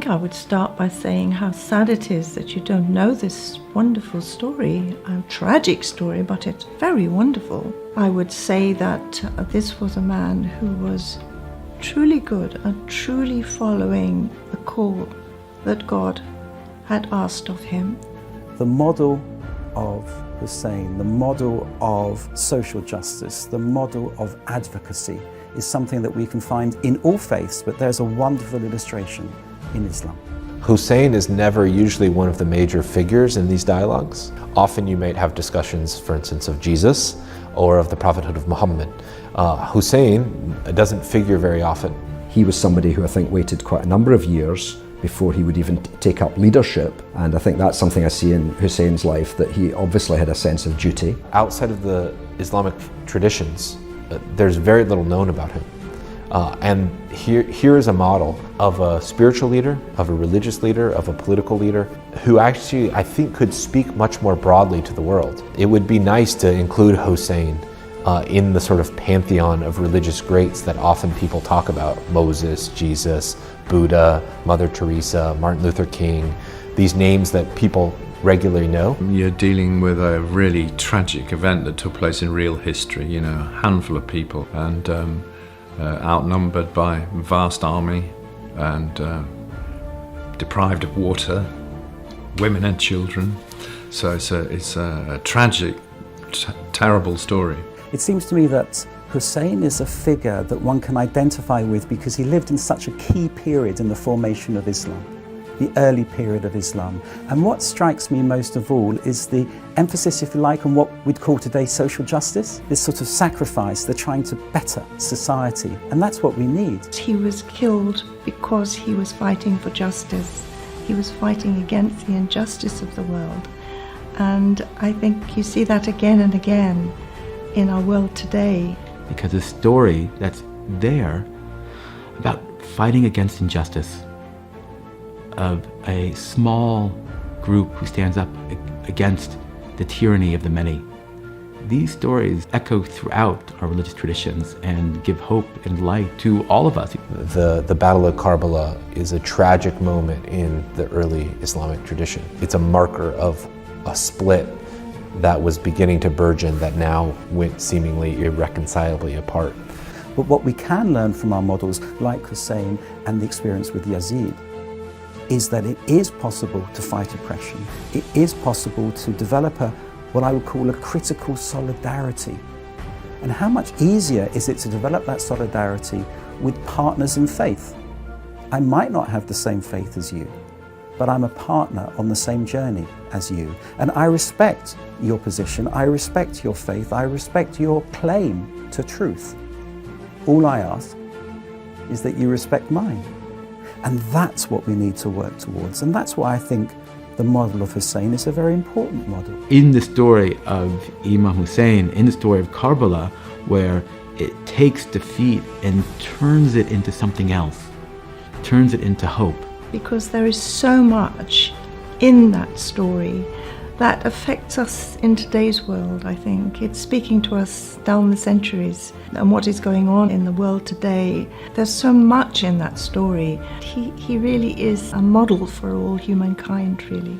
think I would start by saying how sad it is that you don't know this wonderful story, a tragic story, but it's very wonderful. I would say that this was a man who was truly good and truly following the call that God had asked of him. The model of Hussein, the model of social justice, the model of advocacy is something that we can find in all faiths, but there's a wonderful illustration in Islam. Hussein is never usually one of the major figures in these dialogues. Often you might have discussions, for instance, of Jesus or of the prophethood of Muhammad. Hussein doesn't figure very often. He was somebody who I think waited quite a number of years before he would even take up leadership, and I think that's something I see in Hussein's life, that he obviously had a sense of duty. Outside of the Islamic traditions, there's very little known about him. And here is a model of a spiritual leader, of a religious leader, of a political leader, who actually, I think, could speak much more broadly to the world. It would be nice to include Hussein in the sort of pantheon of religious greats that often people talk about: Moses, Jesus, Buddha, Mother Teresa, Martin Luther King, these names that people regularly know. You're dealing with a really tragic event that took place in real history, you know, a handful of people, and outnumbered by a vast army, and deprived of water, women and children. So it's a tragic, terrible story. It seems to me that Hussein is a figure that one can identify with because he lived in such a key period in the formation of Islam, the early period of Islam. And what strikes me most of all is the emphasis, if you like, on what we'd call today social justice, this sort of sacrifice, the trying to better society. And that's what we need. He was killed because he was fighting for justice. He was fighting against the injustice of the world. And I think you see that again and again in our world today. Because the story that's there about fighting against injustice, of a small group who stands up against the tyranny of the many. These stories echo throughout our religious traditions and give hope and light to all of us. The Battle of Karbala is a tragic moment in the early Islamic tradition. It's a marker of a split that was beginning to burgeon, that now went seemingly irreconcilably apart. But what we can learn from our models like Hussein and the experience with Yazid is that it is possible to fight oppression. It is possible to develop what I would call a critical solidarity. And how much easier is it to develop that solidarity with partners in faith? I might not have the same faith as you, but I'm a partner on the same journey as you. And I respect your position, I respect your faith, I respect your claim to truth. All I ask is that you respect mine. And that's what we need to work towards. And that's why I think the model of Hussein is a very important model. In the story of Imam Hussein, in the story of Karbala, where it takes defeat and turns it into something else, turns it into hope. Because there is so much in that story that affects us in today's world, I think. It's speaking to us down the centuries and what is going on in the world today. There's so much in that story. He really is a model for all humankind, really.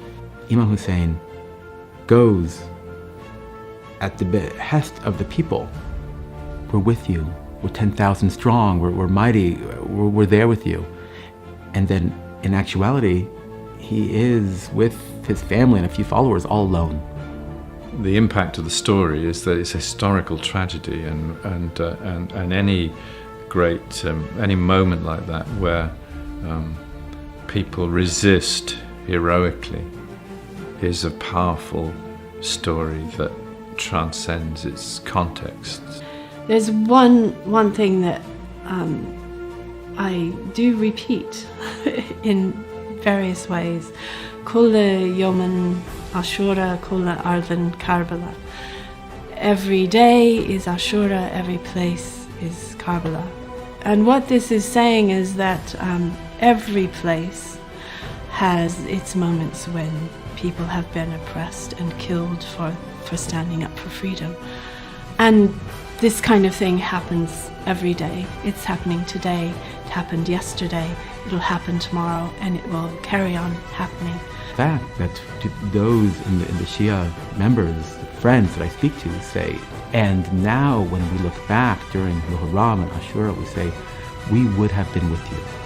Imam Hussein goes at the behest of the people. We're with you. We're 10,000 strong. We're mighty. We're there with you. And then, in actuality, he is with his family and a few followers all alone. The impact of the story is that it's a historical tragedy, and any great any moment like that where people resist heroically is a powerful story that transcends its context. There's one thing that I do repeat in various ways. Kulla Yoman Ashura, Kulla Ardan Karbala. Every day is Ashura, every place is Karbala. And what this is saying is that every place has its moments when people have been oppressed and killed for standing up for freedom. And this kind of thing happens every day. It's happening today, it happened yesterday, it'll happen tomorrow, and it will carry on happening. The fact that to those in the Shia members, friends that I speak to say, and now when we look back during Muharram and Ashura, we say, we would have been with you.